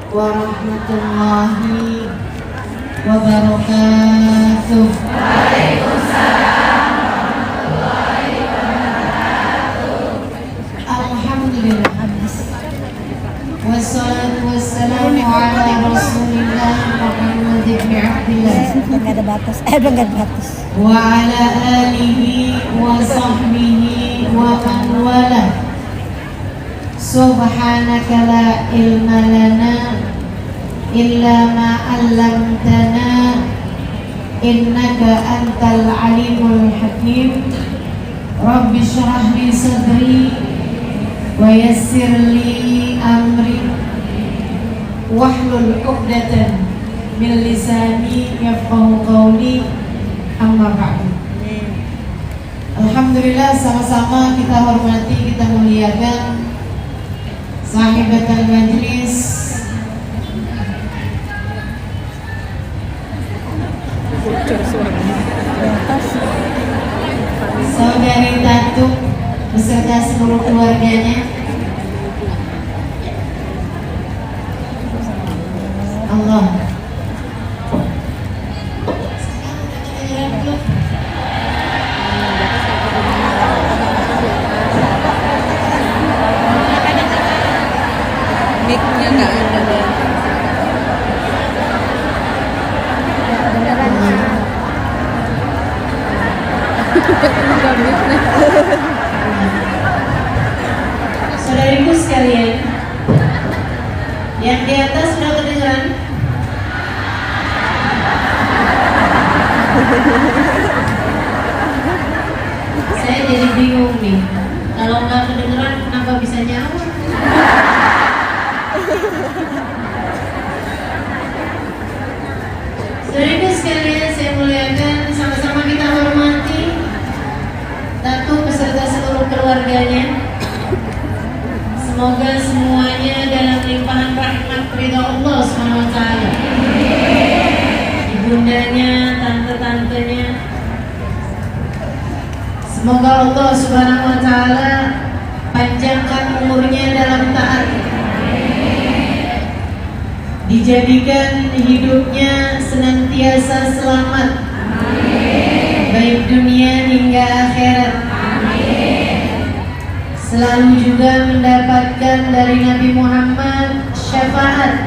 warahmatullahi wabarakatuh. Waalaikumsalam warahmatullahi wabarakatuh. Alhamdulillah. Wassalatu wassalamu ala Rasulillah Muhammad ibn Abdillah. Enggak ada batas. Enggak ada batas. Wa ala alihi wa sahbihi wa man wala. Subhanaka la ilma lana illa ma 'allamtana innaka antal alimul hakim. Rabbi shrah li sadri wa yassir li amri wahlul 'uqdatan min lisani yafqahu qawli. Amma ba'du. Alhamdulillah, sama-sama kita hormati, kita muliakan sahibatul majlis, saudari Tatu beserta seluruh keluarganya. Allah. Mic-nya nggak ada. Saudariku sekalian, yang di atas sudah kedengeran? Saya jadi bingung nih. Kalau nggak kedengeran, kenapa bisa nyawa? Saudariku sekalian, saya muliakan, sama-sama kita hormati Tatu beserta seluruh keluarganya. Semoga semuanya dalam limpahan rahmat ridha Allah SWT. Ibundanya, tante-tantenya, semoga Allah Subhanahu wa Ta'ala panjangkan umurnya dalam taat, dijadikan hidupnya senantiasa selamat, baik dunia hingga akhirat. Selalu juga mendapatkan dari Nabi Muhammad syafaat.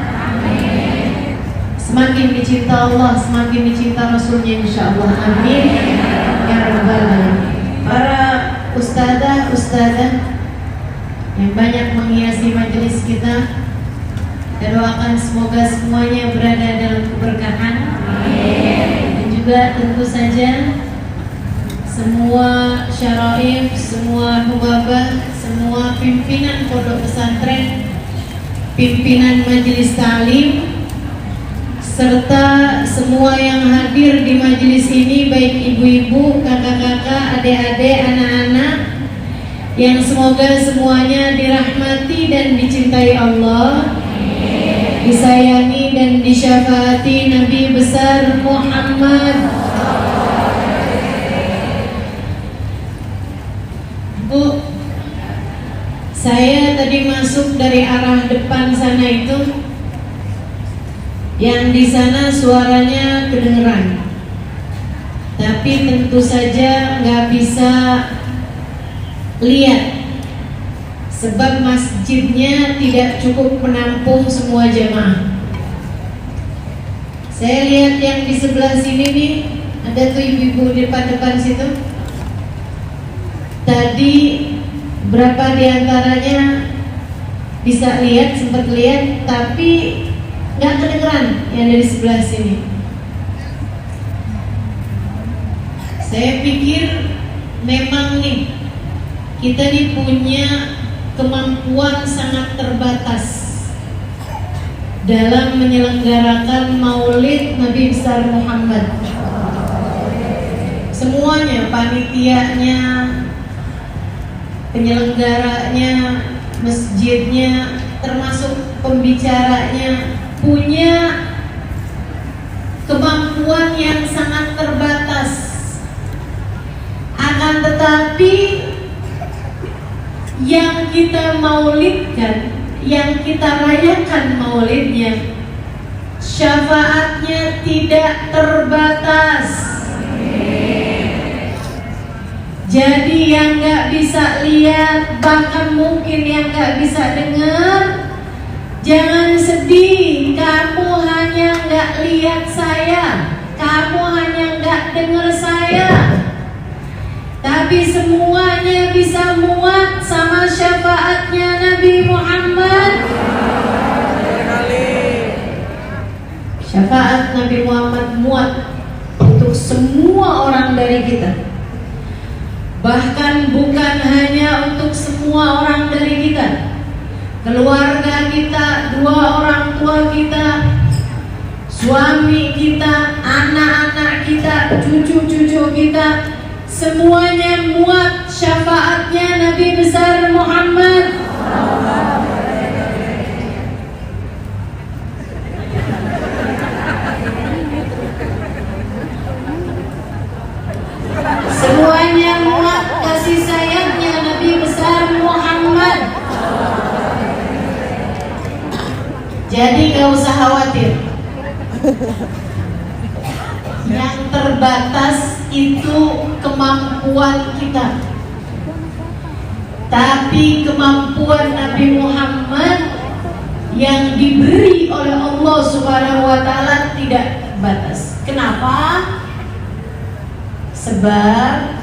Semakin dicinta Allah, semakin dicinta Rasulnya, insyaallah. Amin ya rabbal alamin. Para ustadzah yang banyak menghiasi majelis kita, kita doakan semoga semuanya berada dalam keberkahan. Dan juga tentu saja semua syaraif, semua hubabah, semua pimpinan pondok pesantren, pimpinan majelis ta'lim, serta semua yang hadir di majelis ini, baik ibu-ibu, kakak-kakak, adik-adik, anak-anak, yang semoga semuanya dirahmati dan dicintai Allah, disayangi dan disyafaati Nabi besar Muhammad. Bu, saya tadi masuk dari arah depan sana itu, yang di sana suaranya kedengeran, tapi tentu saja nggak bisa lihat, sebab masjidnya tidak cukup menampung semua jemaah. Saya lihat yang di sebelah sini nih, ada tuh ibu-ibu di depan situ. Tadi berapa diantaranya bisa lihat, sempat lihat, tapi nggak kedengeran yang dari sebelah sini. Saya pikir memang nih kita nih punya kemampuan sangat terbatas dalam menyelenggarakan Maulid Nabi besar Muhammad. Semuanya, panitianya, penyelenggaranya, masjidnya, termasuk pembicaranya, punya kemampuan yang sangat terbatas. Akan tetapi yang kita maulidkan, yang kita rayakan maulidnya, syafaatnya tidak terbatas. Jadi yang gak bisa lihat, bahkan mungkin yang gak bisa dengar, jangan sedih. Kamu hanya gak lihat saya, kamu hanya gak dengar saya, tapi semuanya bisa muat sama syafaatnya Nabi Muhammad. Syafaat Nabi Muhammad muat untuk semua orang dari kita. Bahkan bukan hanya untuk semua orang dari kita, keluarga kita, dua orang tua kita, suami kita, anak-anak kita, cucu-cucu kita, semuanya muat syafaatnya Nabi besar Muhammad. Semuanya muat kasih sayangnya Nabi besar Muhammad. Jadi gak usah khawatir. Yang terbatas itu kemampuan kita, tapi kemampuan Nabi Muhammad yang diberi oleh Allah Subhanahu wa Ta'ala tidak terbatas. Kenapa? Sebab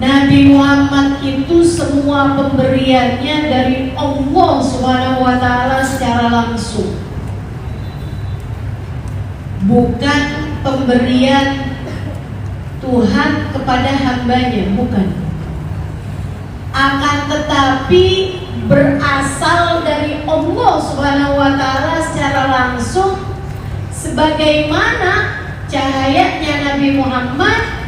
Nabi Muhammad itu semua pemberiannya dari Allah Subhanahu wa Ta'ala secara langsung, bukan pemberian Tuhan kepada hambanya, bukan. Akan tetapi berasal dari Allah Subhanahu wa Ta'ala secara langsung, sebagaimana cahayanya Nabi Muhammad,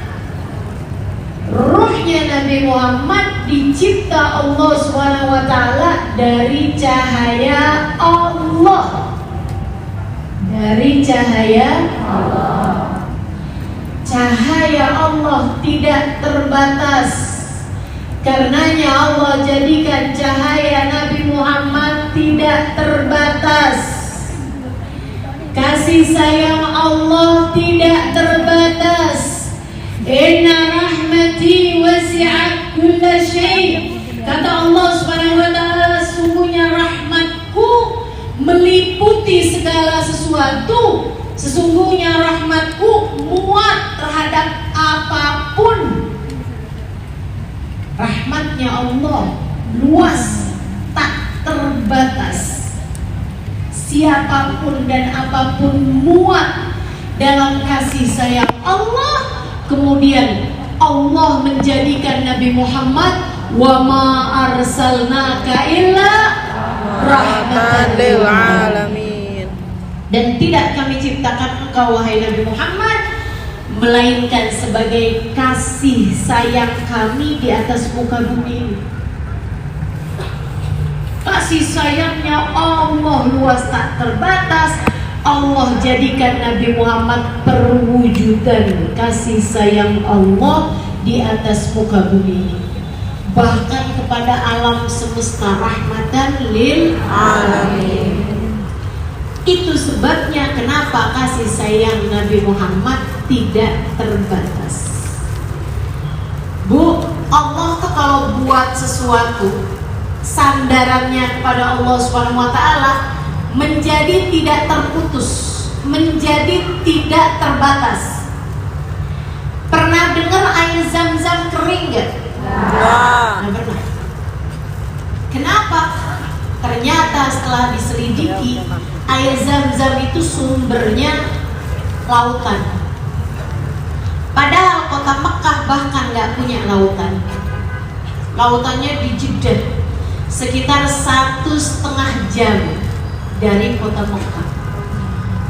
ruhnya Nabi Muhammad dicipta Allah Subhanahu wa Ta'ala dari cahaya Allah. Dari cahaya Allah. Cahaya Allah tidak terbatas. Karenanya Allah jadikan cahaya Nabi Muhammad tidak terbatas. Kasih sayang Allah tidak terbatas. Inna rahmati wasi'at kulla syai'. Kata Allah Subhanahu wa Ta'ala, sesungguhnya rahmatku meliputi segala sesuatu. Sesungguhnya rahmatku muat terhadap apapun. Rahmatnya Allah luas, tak terbatas. Siapapun dan apapun muat dalam kasih sayang Allah. Kemudian Allah menjadikan Nabi Muhammad, wa ma arsalnaka illa rahmatan lil alamin. Dan tidak kami ciptakan engkau wahai Nabi Muhammad melainkan sebagai kasih sayang kami di atas muka bumi ini. Kasih sayangnya Allah luas tak terbatas. Allah jadikan Nabi Muhammad perwujudan kasih sayang Allah di atas muka bumi ini. Bahkan kepada alam semesta, rahmatan lil alamin. Itu sebabnya kenapa kasih sayang Nabi Muhammad tidak terbatas. Bu, Allah tuh kalau buat sesuatu, sandarannya kepada Allah Subhanahu wa Ta'ala menjadi tidak terputus, menjadi tidak terbatas. Pernah dengar air zam-zam kering gak? Nah, pernah. Kenapa? Ternyata setelah diselidiki, air zam-zam itu sumbernya lautan. Padahal kota Mekah bahkan gak punya lautan. Lautannya di Jeddah, sekitar 1,5 jam dari kota Mekah.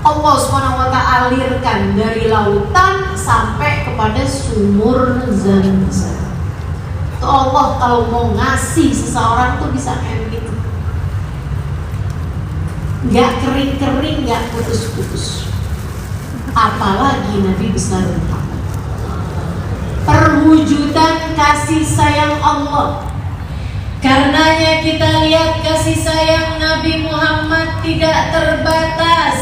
Allah SWT alirkan dari lautan sampai kepada sumur Zam-Zam. Allah kalau mau ngasih seseorang tuh bisa kayak gitu, nggak kering-kering, nggak putus-putus. Apalagi Nabi besar Muhammad, perwujudan kasih sayang Allah. Karenanya kita lihat kasih sayang Nabi Muhammad tidak terbatas.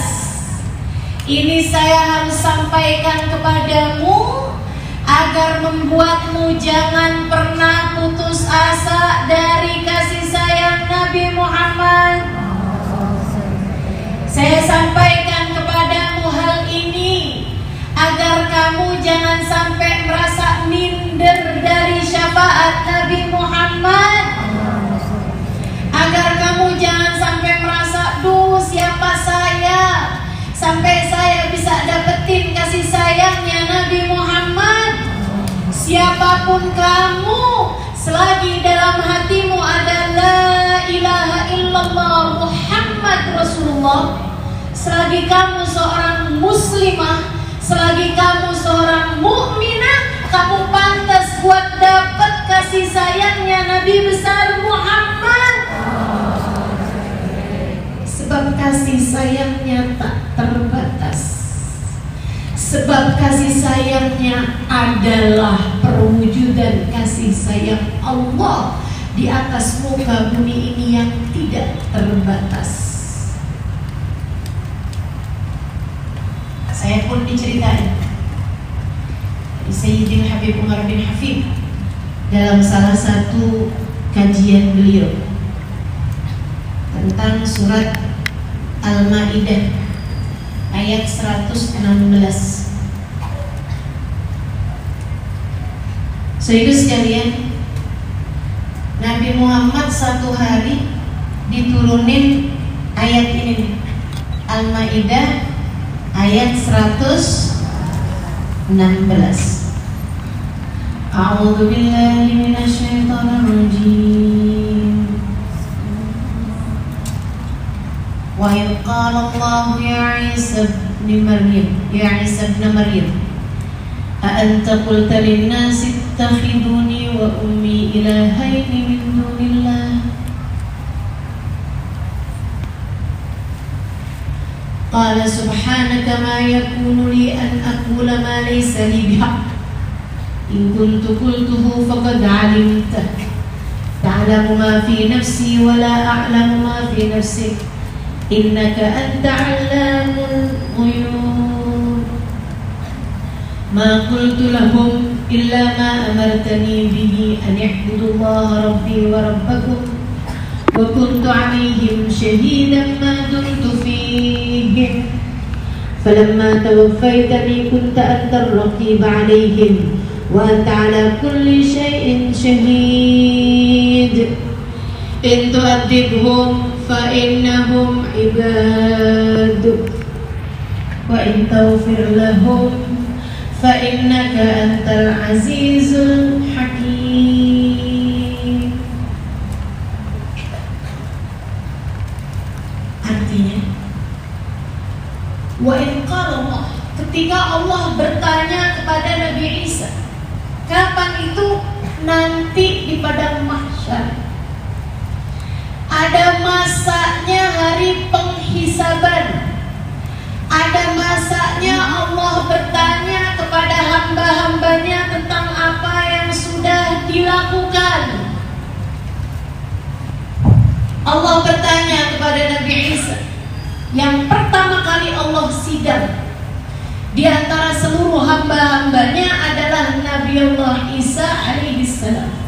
Ini saya harus sampaikan kepadamu agar membuatmu jangan pernah putus asa dari kasih sayang Nabi Muhammad. Saya sampaikan kepadamu hal ini agar kamu jangan sampai merasa minder dari syafaat Nabi Muhammad, agar kamu jangan sampai merasa, duh siapa saya sampai saya bisa dapetin kasih sayangnya Nabi Muhammad. Siapapun kamu, selagi dalam hatimu ada la ilaha illallah Muhammad Rasulullah, selagi kamu seorang muslimah, selagi kamu seorang mukminah, kamu pantas buat dapat kasih sayangnya Nabi besar Muhammad. Sebab kasih sayangnya tak terbatas. Sebab kasih sayangnya adalah perwujudan kasih sayang Allah di atas muka bumi ini yang tidak terbatas. Saya pun diceritain dari Sayyidina Habib Umar bin Hafid dalam salah satu kajian beliau tentang surat Al-Maidah ayat 116. Saudara sekalian, Nabi Muhammad satu hari diturunin ayat ini, Al-Maidah ayat 116. A'udzu billahi minasyaitonir rajim. Wa qala Allah ya Isa ibn Maryam a anta qulta lin-nasi ittakhiduni wa ummi ilahaini min dunillah qala subhanaka ma yakunu li an aqula ma laysa li bihaqq in kuntu qultuhu faqad 'alimta ta'lamu ma fi nafsi wa la a'lamu ma fi nafsik innaka anta 'allamul ghuyub ma qultu lahum illa ma amartani bihi an i'budullaha rabbi wa rabbakum wa kuntu 'alayhim shahidan ma dumtu fihim falamma tawaffaytani kunta antar raqib 'alayhim wa anta 'ala kulli shay'in shahid in tu'adzibhum fa innahum 'ibaduk wa in taghfir lahum fa innaka antal azizul hakim. Artinya, wa in qala Allah, ketika Allah bertanya kepada Nabi Isa, kapan itu? Nanti di padang mahsyar. Ada masanya hari penghisaban. Ada masanya Allah bertanya kepada hamba-hambanya tentang apa yang sudah dilakukan. Allah bertanya kepada Nabi Isa. Yang pertama kali Allah sidang di antara seluruh hamba-hambanya adalah Nabi Allah Isa alaihissalam.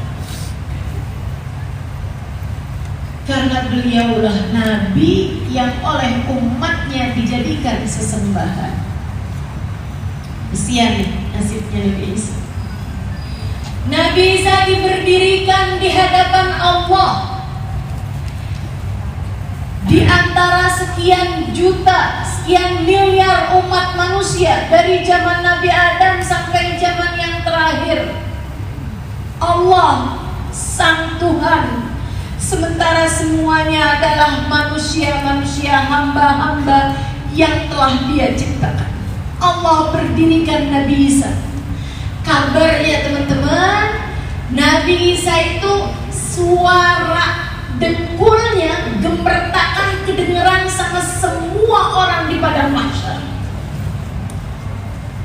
Karena beliaulah Nabi yang oleh umatnya dijadikan sesembahan. Kesian nasibnya Nabi Isa. Nabi Isa diberdirikan di hadapan Allah. Di antara sekian juta, sekian miliar umat manusia dari zaman Nabi Adam sampai zaman yang terakhir, Allah Sang Tuhan, sementara semuanya adalah manusia-manusia, hamba-hamba yang telah Dia ciptakan. Allah berdirikan Nabi Isa. Kabarnya teman-teman, Nabi Isa itu suara dengkulnya gemertakan kedengeran sama semua orang di padang mahsyar.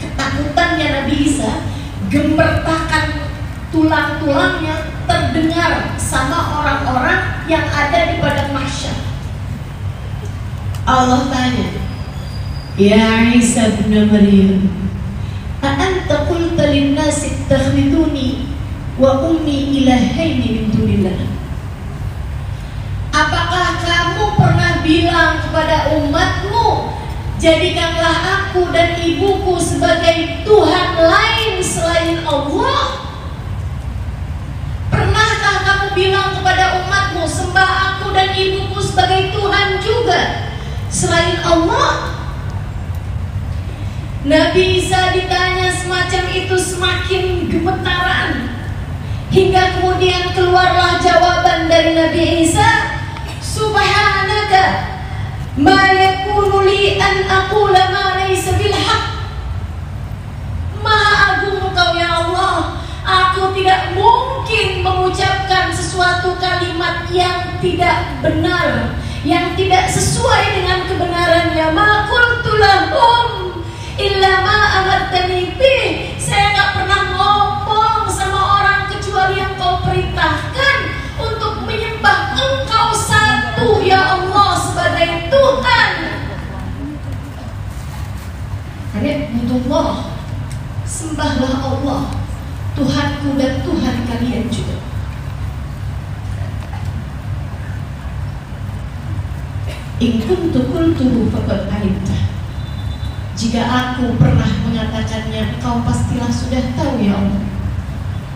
Ketakutannya Nabi Isa, gemertakan tulang-tulangnya terdengar sama orang-orang ada di padang mahsyar. Allah tanya, ya Isa bin Maryam, a'anta qulta lin-nasi ittakhiduni wa ummi ilahaini min dunillah. Apakah kamu pernah bilang kepada umatmu, jadikanlah aku dan ibuku sebagai Tuhan lain selain Allah? Pernahkah kamu bilang kepada umatmu, sembah aku dan ibuku sebagai Tuhan juga selain Allah? Nabi Isa ditanya semacam itu semakin gemetaran, hingga kemudian keluarlah jawaban dari Nabi Isa, Subhanaka ma yakunu li an aqula ma laysa bil haqq. Maha agung Engkau ya Allah, aku tidak mungkin mengucapkan sesuatu kalimat yang tidak benar, yang tidak sesuai dengan kebenarannya. Ma qultu lahum illa ma amartani bih. Saya gak pernah ngomong sama orang kecuali yang Kau perintahkan untuk menyembah Engkau satu ya Allah sebagai Tuhan. Hanifullah, sembahlah Allah, Tuhanku dan Tuhan kalian juga. In kuntu qultuhu faqad alimtah. Jika aku pernah mengatakannya, Engkau pastilah sudah tahu ya Allah.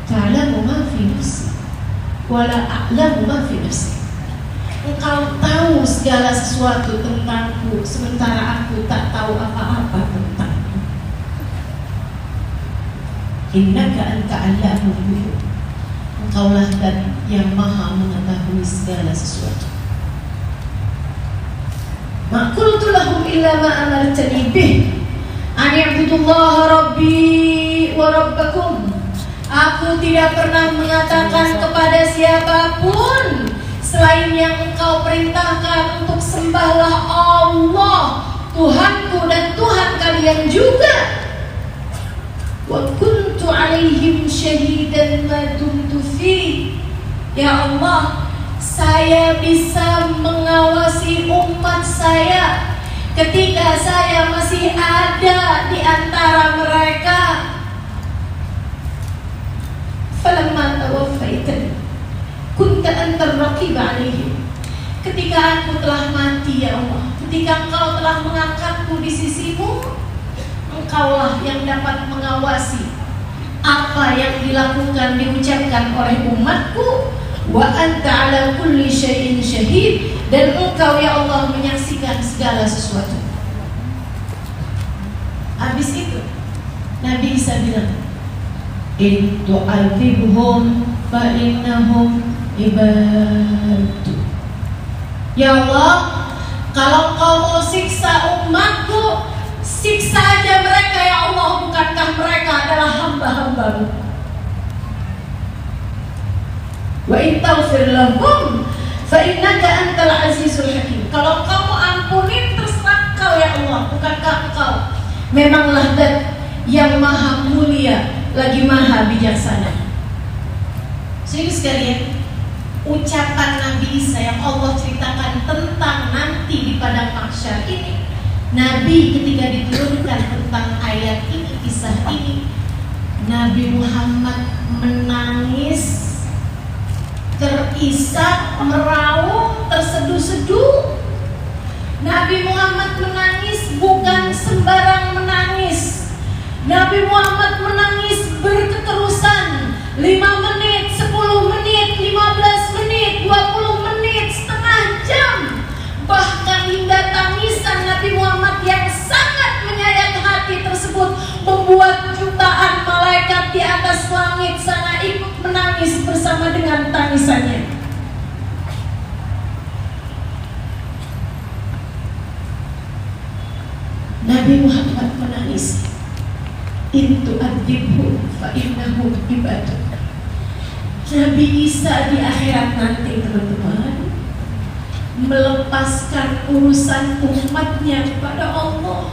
Ta'lamu ma fi nafsi wa la a'lamu ma fi nafsi. Engkau tahu segala sesuatu tentangku, sementara aku tak tahu apa-apa tentangmu. Innaka anta 'allamul ghuyub. Engkaulah dan yang maha mengetahui segala sesuatu. Ma qultu lahum illa ma amartani bih an i'budullaha rabbi wa rabbakum. Aku tidak pernah mengatakan kepada siapapun selain yang Engkau perintahkan untuk sembahlah Allah, Tuhanku dan Tuhan kalian juga. Wa kuntu 'alaihim syahidan ma dumtu fi. Ya Allah, saya bisa mengawasi umat saya ketika saya masih ada di antara mereka. Falamma tawaffaitani kunta antar raqib 'alaihim. Ketika aku telah mati ya Allah, ketika Engkau telah mengangkatku di sisimu, Engkaulah yang dapat mengawasi apa yang dilakukan, diucapkan oleh umatku. Wa anta 'ala kulli syai'in syahid, dan Engkau ya Allah menyaksikan segala sesuatu. Habis itu Nabi Isa bilang, in tu'adzibhum fa innahum ibadu. Ya Allah, kalau Kau mau siksa umatku, siksa aja mereka ya Allah. Bukankah mereka adalah hamba-Hamba-Mu? Wa in taghfir lahum fa innaka antal azizul hakim. Kalau Kamu ampunin, terserah Kau ya Allah. Bukankah Engkau memanglah zat yang maha mulia lagi maha bijaksana? Jadi sekalian, ucapan Nabi Isa yang Allah ceritakan tentang nanti di padang mahsyar ini, Nabi ketika diturunkan tentang ayat ini, kisah ini, Nabi Muhammad menangis, terisak, meraung, terseduh-seduh. Nabi Muhammad menangis bukan sembarang menangis. Nabi Muhammad menangis berketerusan 5 menit, 10 menit, 15 menit, 20 menit, setengah jam. Bahkan hingga tangisan Nabi Muhammad yang sangat menyayat hati tersebut membuat jutaan malaikat di atas langit sana ikut menangis bersama dengan tangisannya. Nabi Muhammad menangis, in tu'adzibhum fa innahum ibadun. Nabi Isa di akhirat nanti, teman-teman, melepaskan urusan umatnya kepada Allah.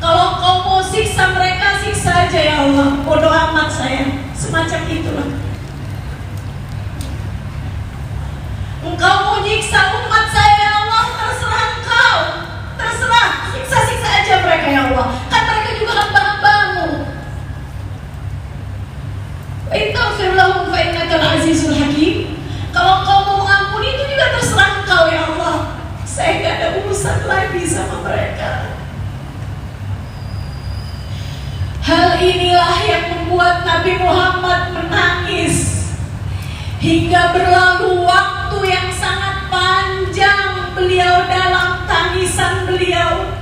Kalau Kau mau siksa mereka, siksa aja ya Allah, bodoh amat saya. Semacam itulah. Engkau mau nyiksa umat saya ya Allah, terserah engkau. Terserah, siksa-siksa aja mereka ya Allah. Kan mereka juga hamba-hambamu. Istaghfir lahum fa innakal azizul hakim. Kalau engkau mau mengampuni itu juga terserah engkau ya Allah. Saya gak ada urusan lagi sama mereka. Hal inilah yang membuat Nabi Muhammad menangis. Hingga berlalu waktu yang sangat panjang beliau dalam tangisan beliau.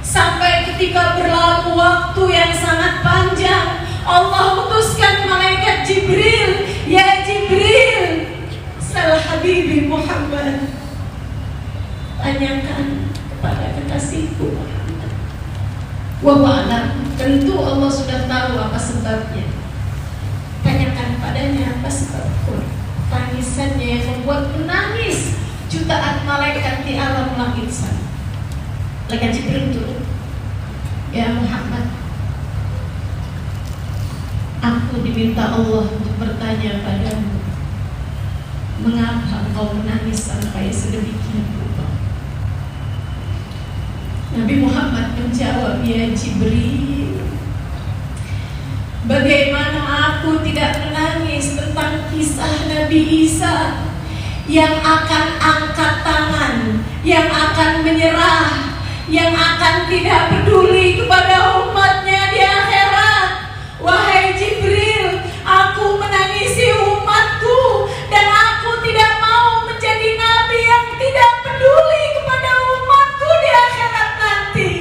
Sampai ketika berlalu waktu yang sangat panjang, Allah utuskan malaikat Jibril. Ya Jibril, Sal Habibi Muhammad, tanyakan kepada kekasihku Muhammad. Wa'alam, tentu Allah sudah tahu apa sebabnya. Tanyakan padanya apa sebab tangisannya yang membuat menangis jutaan malaikat di alam langit sana. Malaikat Jibril turun. Ya Muhammad, aku diminta Allah untuk bertanya padamu, mengapa engkau menangis sampai sedemikian rupa? Nabi Muhammad menjawab, ya Jibril, bagaimana aku tidak menangis tentang kisah Nabi Isa yang akan angkat tangan, yang akan menyerah, yang akan tidak peduli kepada umatnya di akhirat. Wahai Jibril, aku menangisi umatku dan aku tidak mau menjadi nabi yang tidak peduli kepada umatku di akhirat nanti.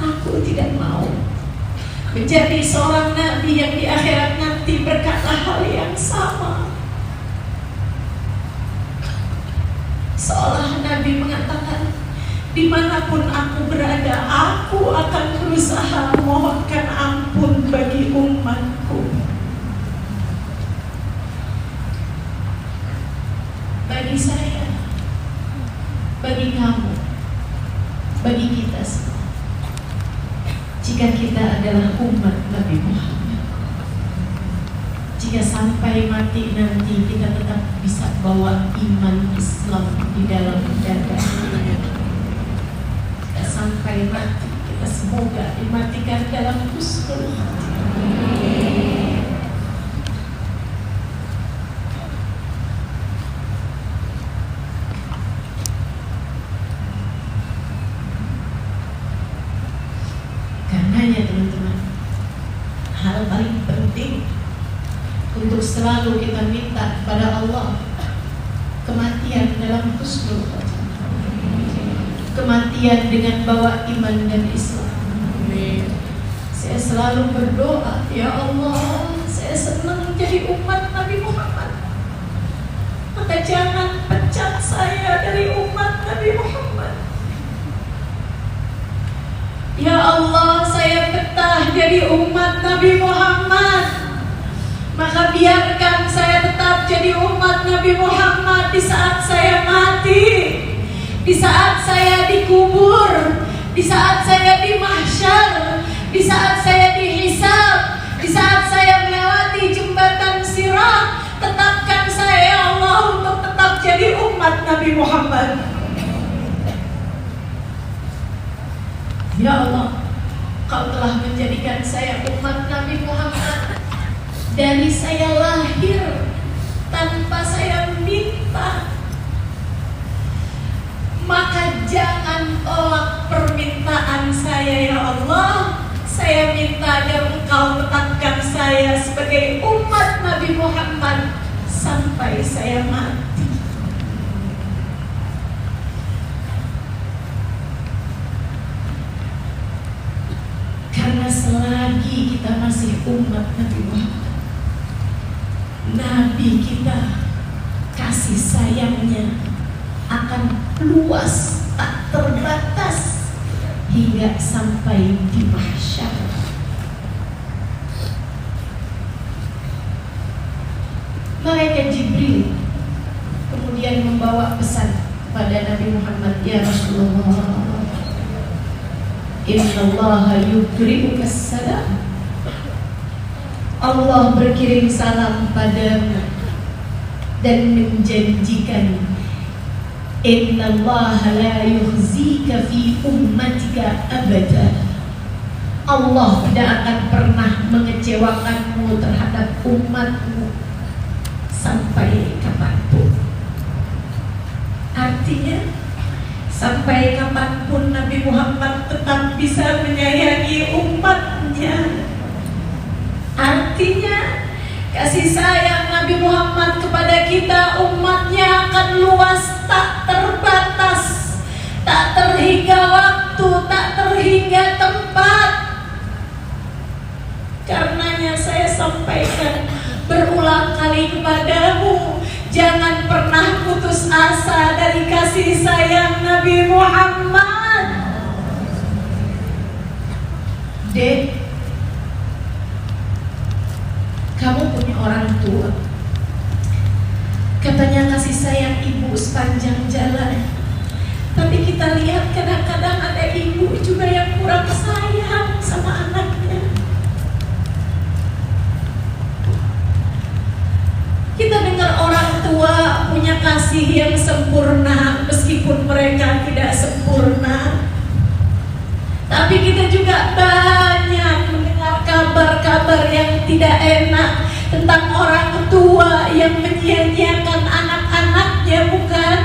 Aku tidak mau menjadi seorang nabi yang di akhirat nanti berkata hal yang sama. Seolah Nabi mengatakan, dimanapun aku berada, aku akan berusaha memohonkan ampun bagi umatku. Bagi saya, bagi kamu, bagi kita semua, jika kita adalah umat Nabi Muhammad, jika sampai mati nanti kita tetap bisa bawa iman Islam di dalam dada. Kita sampai mati, kita semoga dimatikan dalam husnul khatimah. Karenanya teman-teman, hal paling penting untuk selalu kita minta kepada Allah kematian dalam husnul khatimah, kematian dengan bawa iman dan Islam. Saya selalu berdoa, ya Allah, saya senang jadi umat Nabi Muhammad, maka jangan pecat saya dari umat Nabi Muhammad. Ya Allah, saya betah jadi umat Nabi Muhammad, maka biarkan saya tetap jadi umat Nabi Muhammad di saat saya mati, di saat saya dikubur, di saat saya di mahsyar, di saat saya dihisab, di saat saya melewati jembatan Sirat. Tetapkan saya ya Allah untuk tetap jadi umat Nabi Muhammad. Ya Allah, Kau telah menjadikan saya umat Nabi Muhammad dari saya lahir tanpa saya minta. Maka jangan tolak permintaan saya ya Allah. Saya minta agar Engkau tetapkan saya sebagai umat Nabi Muhammad sampai saya mati. Karena selagi kita masih umat Nabi Muhammad, Nabi kita kasih sayangnya akan luas tak terbatas hingga sampai di mahsyar. Malaikat Jibril kemudian membawa pesan kepada Nabi Muhammad, ya Rasulullah, innallaha yukri'uka salam Allah berkirim salam padamu dan menjanjikan, innallaha la yukhzika fi ummatika abada. Allah tidak akan pernah mengecewakanmu terhadap umatmu sampai kapanpun. Artinya sampai kapanpun Nabi Muhammad tetap bisa menyayangi umatnya. Artinya kasih sayang Nabi Muhammad kepada kita umatnya akan luas, tak terbatas, tak terhingga waktu, tak terhingga tempat. Karenanya saya sampaikan berulang kali kepadamu, jangan pernah putus asa dari kasih sayang Nabi Muhammad. Dek, kamu punya orang tua, katanya kasih sayang ibu sepanjang jalan. Tapi kita lihat kadang-kadang ada ibu juga yang kurang sayang sama anaknya. Kita dengar orang tua punya kasih yang sempurna meskipun mereka tidak sempurna. Tapi kita juga banyak mendengar kabar-kabar yang tidak enak tentang orang tua yang menyia-nyiakan anak-anaknya, bukan?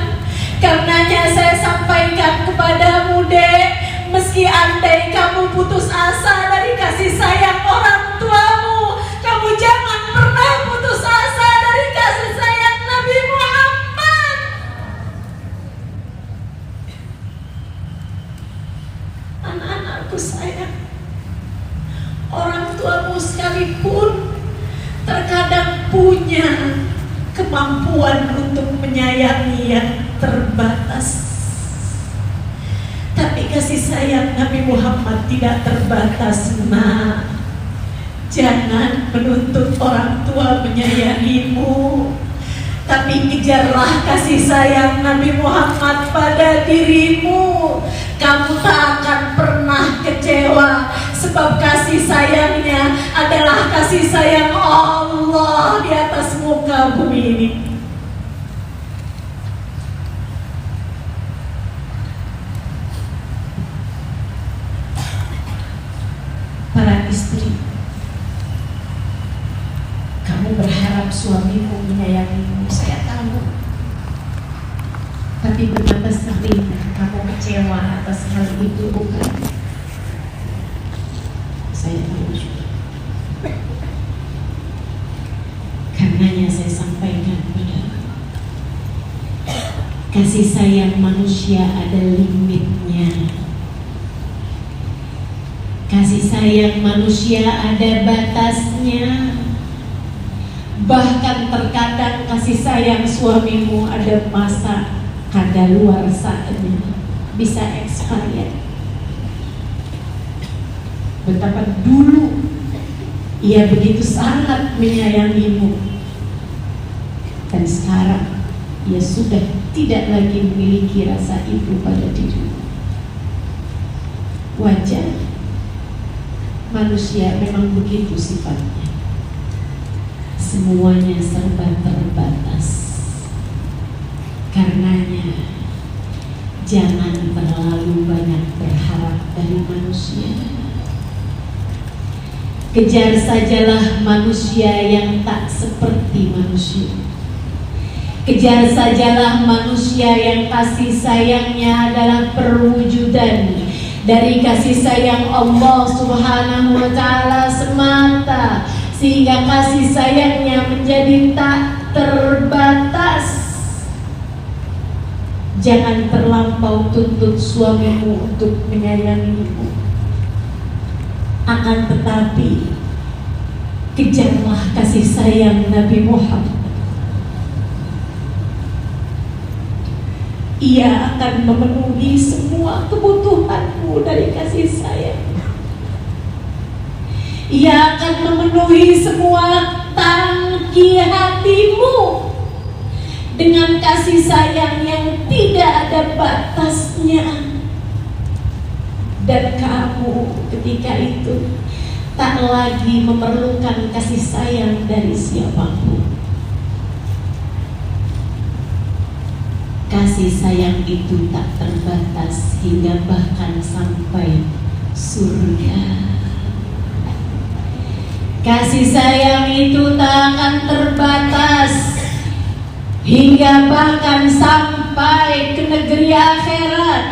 Karenanya saya sampaikan kepadamu, Dek, meski andai kamu putus asa dari kasih sayang orang tuamu, kamu jangan pernah putus asa dari kasih sayang Nabi Muhammad. Anak-anakku sayang, orang tuamu sekalipun terkadang punya kemampuan untuk menyayangi yang terbatas. Tapi kasih sayang Nabi Muhammad tidak terbatas, Nak. Jangan menuntut orang tua menyayangimu, tapi kejarlah kasih sayang Nabi Muhammad pada dirimu. Kamu tak akan pernah kecewa, sebab kasih sayangnya adalah kasih sayang Allah di atas muka bumi ini. Para istri, kamu berharap suamimu menyayangimu, saya tahu. Tapi betapa sering kamu kecewa atas hal itu, bukan? Saya tahu juga. Karenanya saya sampaikan padamu, kasih sayang manusia ada limitnya. Kasih sayang manusia ada batasnya. Bahkan terkadang kasih sayang suamimu ada masa kadaluarsanya, bisa expired. Betapa dulu ia begitu sangat menyayangimu, dan sekarang ia sudah tidak lagi memiliki rasa itu pada dirimu. Wajar, manusia memang begitu sifatnya. Semuanya serba terbatas. Karenanya jangan terlalu banyak berharap dari manusia. Kejar sajalah manusia yang tak seperti manusia. Kejar sajalah manusia yang kasih sayangnya adalah perwujudan dari kasih sayang Allah Subhanahu wa Ta'ala semata, sehingga kasih sayangnya menjadi tak terbatas. Jangan terlampau tuntut suamimu untuk menyayangimu. Akan tetapi kejarlah kasih sayang Nabi Muhammad. Ia akan memenuhi semua kebutuhanmu dari kasih sayang. Ia akan memenuhi semua tangki hatimu dengan kasih sayang yang tidak ada batasnya. Dan kamu ketika itu tak lagi memerlukan kasih sayang dari siapapun. Kasih sayang itu tak terbatas hingga bahkan sampai surga. Kasih sayang itu tak akan terbatas hingga bahkan sampai ke negeri akhirat,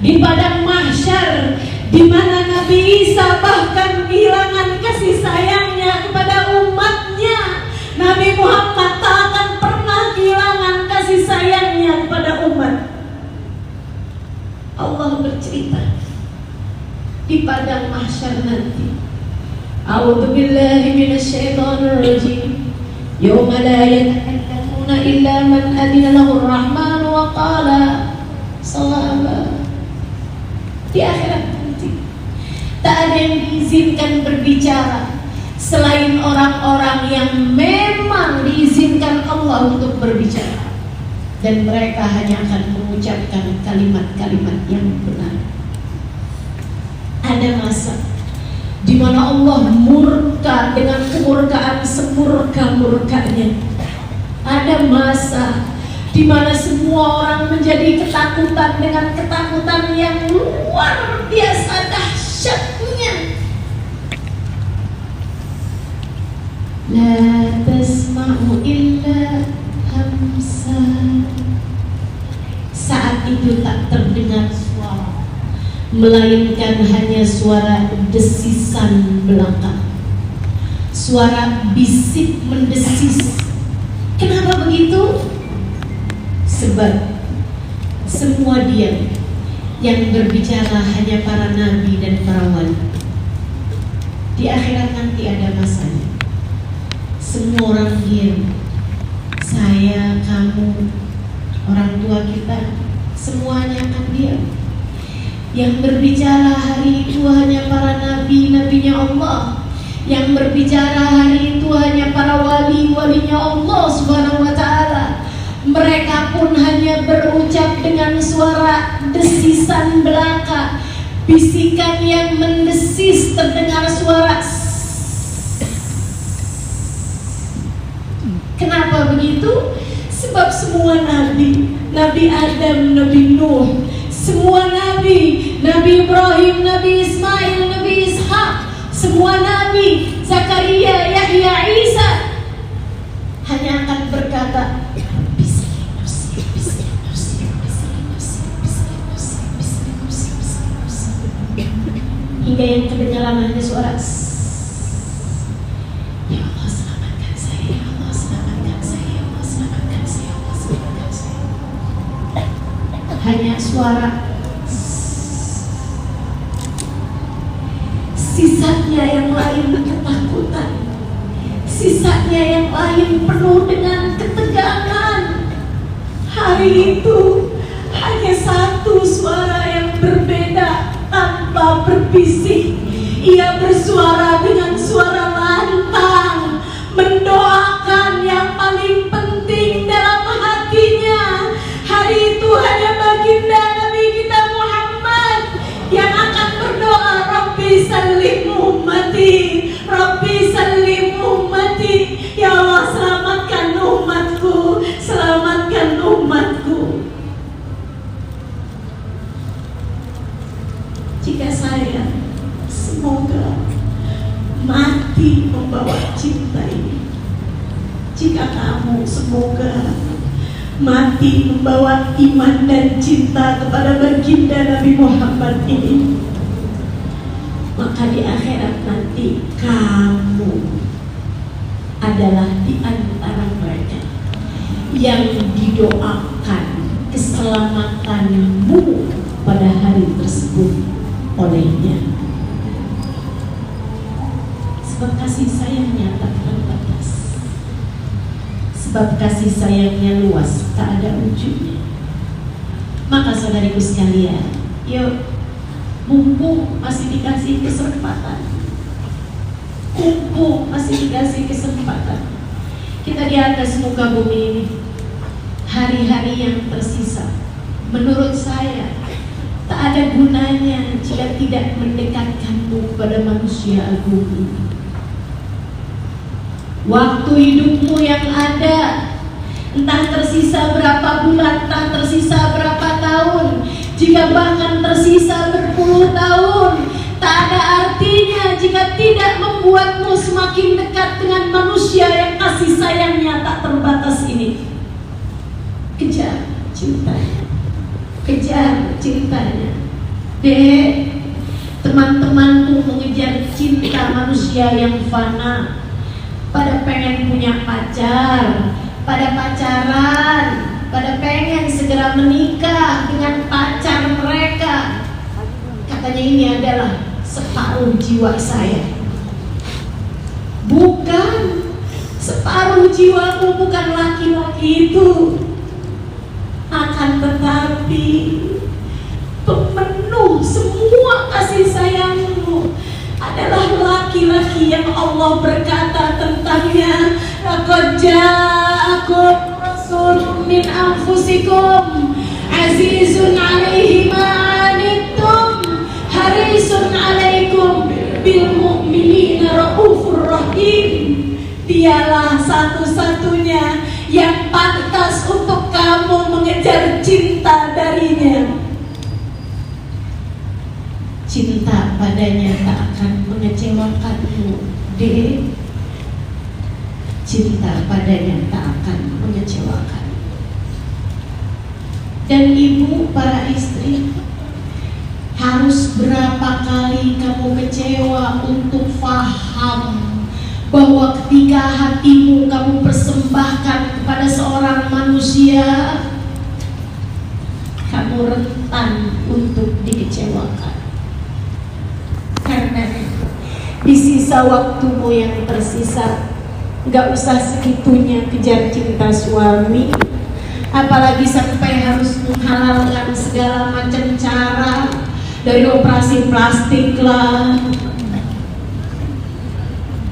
di padang mahsyar, di mana Nabi Isa bahkan kehilangan kasih sayangnya kepada umatnya. Nabi Muhammad tak akan pernah kehilangan kasih sayangnya kepada umat. Allah bercerita di padang mahsyar nanti, A'udzu billahi minasyaitonir rajim. Yauma la yatakallamuna illa man adina lahu ar-rahman wa qala shawaba. Di akhirat nanti tak ada yang diizinkan berbicara selain orang-orang yang memang diizinkan Allah untuk berbicara, dan mereka hanya akan mengucapkan kalimat-kalimat yang benar. Ada masa di mana Allah murka dengan kemurkaan semurka-murkanya. Ada masa di mana semua orang menjadi ketakutan dengan ketakutan yang luar biasa dahsyatnya. La tasma'u illa hamsa. Saat itu tak terdengar suara, melainkan hanya suara desisan belakang, suara bisik mendesis. Kenapa begitu? Sebab semua diam, yang berbicara hanya para nabi dan para wali. Di akhirat nanti ada masanya, semua orang diam. Saya, kamu, orang tua kita, semuanya akan diam. Yang berbicara hari itu hanya para nabi-nabinya Allah. Yang berbicara hari itu hanya para wali-walinya Allah Subhanahu wa ta'ala. Mereka pun hanya berucap dengan suara desisan belaka, bisikan yang mendesis, terdengar suara. Kenapa begitu? Sebab semua nabi, Nabi Adam, Nabi Nuh, semua nabi, Nabi Ibrahim, Nabi Ismail, Nabi Ishak, semua nabi, Zakaria, Yahya, Isa, hanya akan berkata, hingga yang kedengaran hanya suara ya Allah selamatkan saya, ya Allah selamatkan saya, ya Allah selamatkan saya, ya Allah selamatkan saya. Hanya suara. Sisanya yang lain ketakutan, sisanya yang lain penuh dengan ketegangan. Hari itu hanya satu suara yang berbeda tanpa berbisik. Ia bersuara dengan suara lantang, mendoakan yang paling penting dalam hatinya. Hari itu hanya baginda Nabi kita Muhammad yang akan berdoa, Rabbi sallim ummati, Rabbi sallim ummati. Ya Allah selamatkan umatku, selamatkan umatku. Jika saya semoga mati membawa cinta ini, jika kamu semoga mati membawa iman dan cinta kepada baginda Nabi Muhammad ini, maka di akhirat nanti kamu adalah di antara mereka yang didoakan keselamatanmu pada hari tersebut olehnya. Sebab kasih sayangnya tak terbatas, sebab kasih sayangnya luas, tak ada ujungnya. Maka saudariku sekalian, yuk, mumpung masih dikasih kesempatan, mumpung masih dikasih kesempatan, kita di atas muka bumi ini, hari-hari yang tersisa, menurut saya tak ada gunanya jika tidak mendekatkanmu pada manusia agung ini. Waktu hidupmu yang ada, entah tersisa berapa bulan, entah tersisa berapa tahun, jika bahkan tersisa berpuluh tahun, tak ada artinya jika tidak membuatmu semakin dekat dengan manusia yang kasih sayangnya tak terbatas ini. Kejar cintanya, kejar cintanya. Dek, teman-temanmu mengejar cinta manusia yang fana, pada pengen punya pacar, pada pacaran, pada pengen segera menikah dengan pacar mereka. Katanya ini adalah separuh jiwa saya. Bukan, separuh jiwamu bukan laki-laki itu. Akan tetapi pemenuh semua kasih sayangmu adalah laki-laki yang Allah berkata tentangnya, laqad ja'akum rasulun min anfusikum azizun 'alaihi ma 'anittum harisun 'alaikum bil mu'minina raufur rahim. Dialah satu-satunya yang pantas untuk kamu mengejar cinta darinya. Cinta padanya tak akan mengecewakanmu, Dek. Cinta padanya tak akan mengecewakan. Dan ibu, para istri, harus berapa kali kamu kecewa untuk faham bahwa ketika hatimu kamu persembahkan kepada seorang manusia, kamu rentan untuk dikecewakan. Karena di sisa waktumu yang tersisa, gak usah segitunya kejar cinta suami, apalagi sampai harus menghalalkan segala macam cara, dari operasi plastik lah,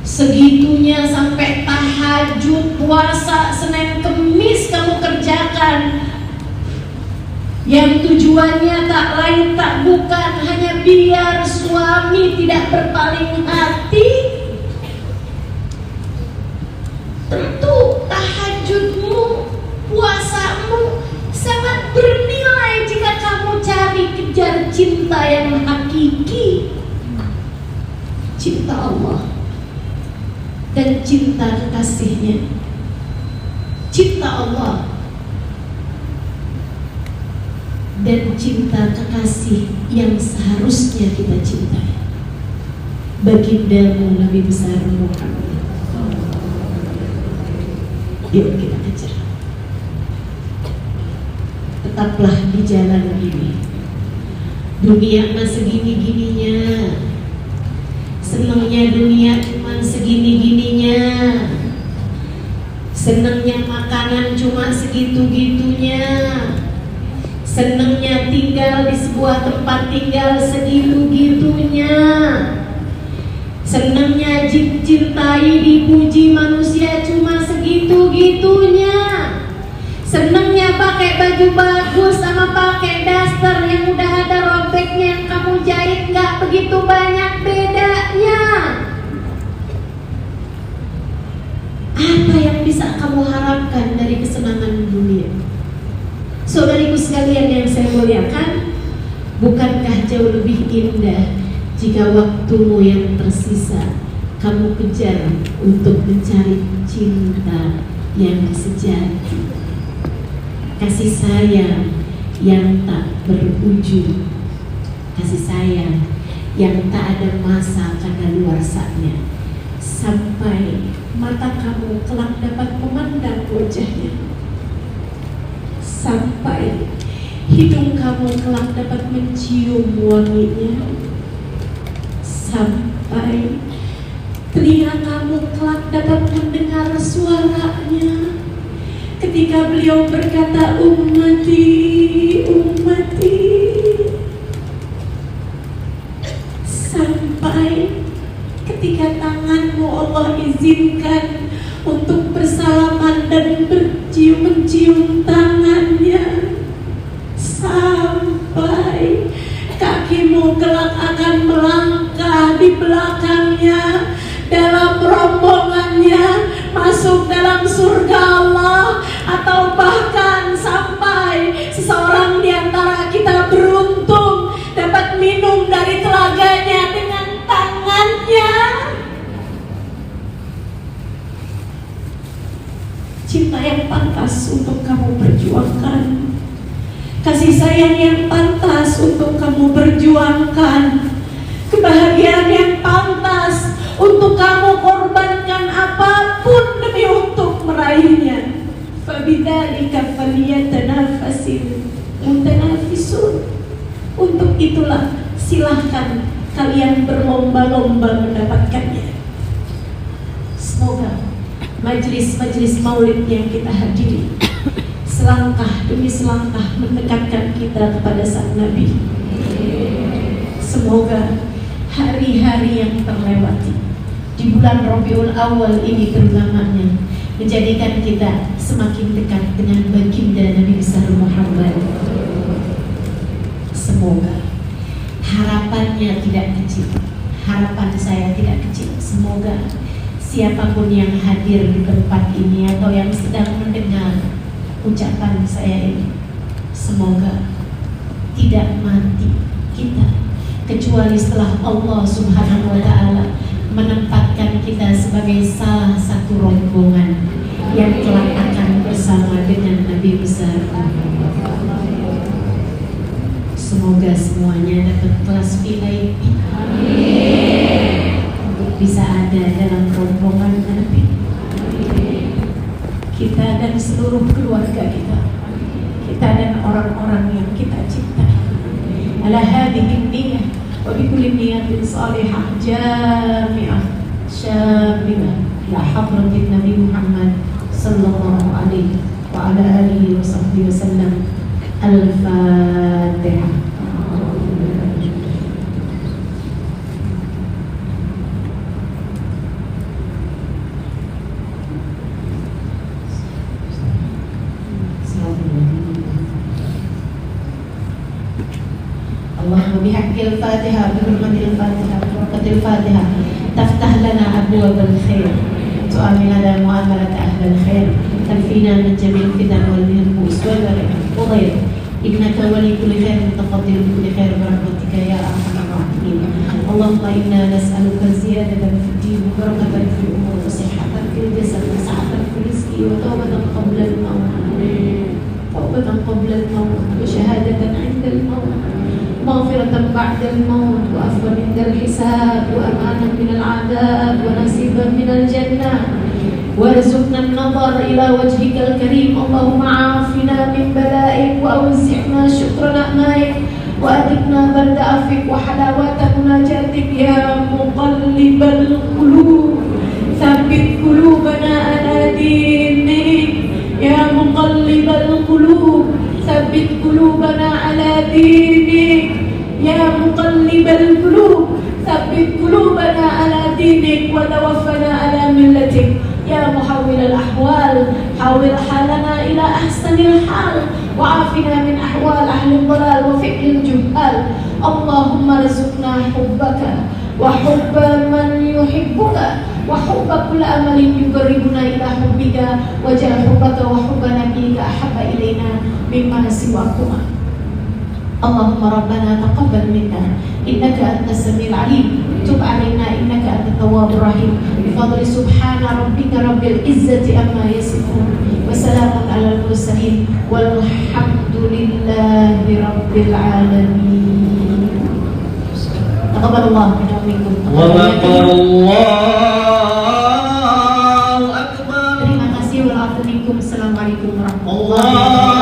segitunya sampai tahajud, puasa, Senin Kemis kamu kerjakan, yang tujuannya tak lain tak bukan hanya biar suami tidak berpaling hati. Tentu tahajudmu, puasamu sangat bernilai jika kamu cari kejar cinta yang hakiki, cinta Allah dan cinta kekasihnya. Cinta Allah dan cinta kekasih yang seharusnya kita cintai, bagindamu Nabi besar Muhammad. Yuk kita kejar. Tetaplah di jalan ini. Dunia mah segini-gininya, senangnya dunia cuma segini-gininya, senangnya makanan cuma segitu-gitunya, senangnya tinggal di sebuah tempat tinggal segitu-gitunya, senangnya cintai dipuji manusia cuma segitu-gitunya, senangnya pakai baju bagus sama pakai daster yang udah ada robeknya yang kamu jahit gak begitu banyak bedanya. Apa yang bisa kamu harapkan dari kesenangan dunia? Saudariku sekalian yang saya muliakan, bukankah jauh lebih indah jika waktumu yang tersisa kamu kejar untuk mencari cinta yang sejati, kasih sayang yang tak berujung, kasih sayang yang tak ada masa kadaluarsanya, sampai mata kamu kelak dapat memandang wajahnya, sampai hidung kamu kelak dapat mencium wanginya, sampai telinga kamu kelak dapat mendengar suaranya ketika beliau berkata, ummati, ummati, sampai ketika tanganmu Allah izinkan untuk bersalaman dan mencium tangannya, sampai surga Allah, atau bahkan sampai seseorang di antara kita beruntung dapat minum dari telaganya dengan tangannya. Cinta yang pantas untuk kamu perjuangkan, kasih sayang yang pantas untuk kamu perjuangkan, kebahagiaan yang pantas untuk kamu korbankan apapun demi untuk meraihnya. Fabidzalika falyatanafasil mutanafisun. Untuk itulah silahkan kalian berlomba-lomba mendapatkannya. Semoga majelis-majelis maulid yang kita hadiri selangkah demi selangkah mendekatkan kita kepada sang Nabi. Semoga hari-hari yang terlewati di bulan Rabiul Awal ini terutamanya menjadikan kita semakin dekat dengan baginda Nabi besar Muhammad. Semoga harapannya tidak kecil, harapan saya tidak kecil. Semoga siapapun yang hadir di tempat ini atau yang sedang mendengar ucapan saya ini, semoga tidak mati kita kecuali setelah Allah Subhanahu wa Ta'ala menempatkan kita sebagai salah satu rombongan yang kelak akan bersama dengan Nabi besar. Semoga semuanya dapat kelas VIP untuk bisa ada dalam rombongan Nabi. Kita dan seluruh keluarga kita dan orang-orang yang kita cintai. Ala hadhihi niyyah wa bi kulli niyatin salihah jami'ah syamimah ila hadratin Nabi Muhammad sallallahu alaihi wa ala alihi wa sahbihi wasallam. Al-Fatihah. Allahumma bihaqqil Fatihah bi hurmatil Fatihah bi barakatil Fatihah taftah lana abwabal khair tu'amina lana mu'amalat ahlal khair tanfina min jami'il fitan wal bu'us wal ghayr innaka wali kulli khair mutaqaddir kulli khair bi rahmatika ya arhamar rahimin. Allahumma inna nas'aluka ziyadatan fid din wa barakatan fil umur wa sihhatan fil jasad wa sa'atan fil rizqi wa tawbatan qabla al-maut tawbatan qabla al-maut wa shahadatan 'inda al-maut maghfiratan ba'da al-maut wa afwan 'inda al-hisab wa amanan min al-'adab wa nasiban min al-jannah warzuqna an-nazar ila wajhikal karim. Allahumma 'afina min bala'ik wa awzi'na syukra ni'matik wa adikna barda afik wa halawata munajatik ya muqallibal qulub tsabbit qulubana ala dinik ya muqallibal qulub tsabbit qulubana ala dinik ya muqallibal qulub tsabbit qulubana ala dinik wa tawaffana ala millatik ya muhawwilal ahwal hawwil halana ila ahsanil hal wa'afina min ahwal ahli dhalal wa fi'lil juhal. Allahumma rizqna hubbaka wa hubba man yuhibbuka wa hubba kulli amalin yuqarribuna ila hubbika wa ja'al hubbaka wa hubba nabiyyika ahabba ilaina mimma siwakuma. Allahumma rabbana taqabbal minna innaka antas samiul alim tub alaina innaka antat tawwabur rahim bi fadli subhana rabbika rabbil izzati amma yasifun wa salamun alal mursalin walhamdulillahi rabbil alamin. Taqabbalallahu minna wa minkum. Wallahu akbar. Terima kasih. Wassalamualaikum warahmatullahi wabarakatuh.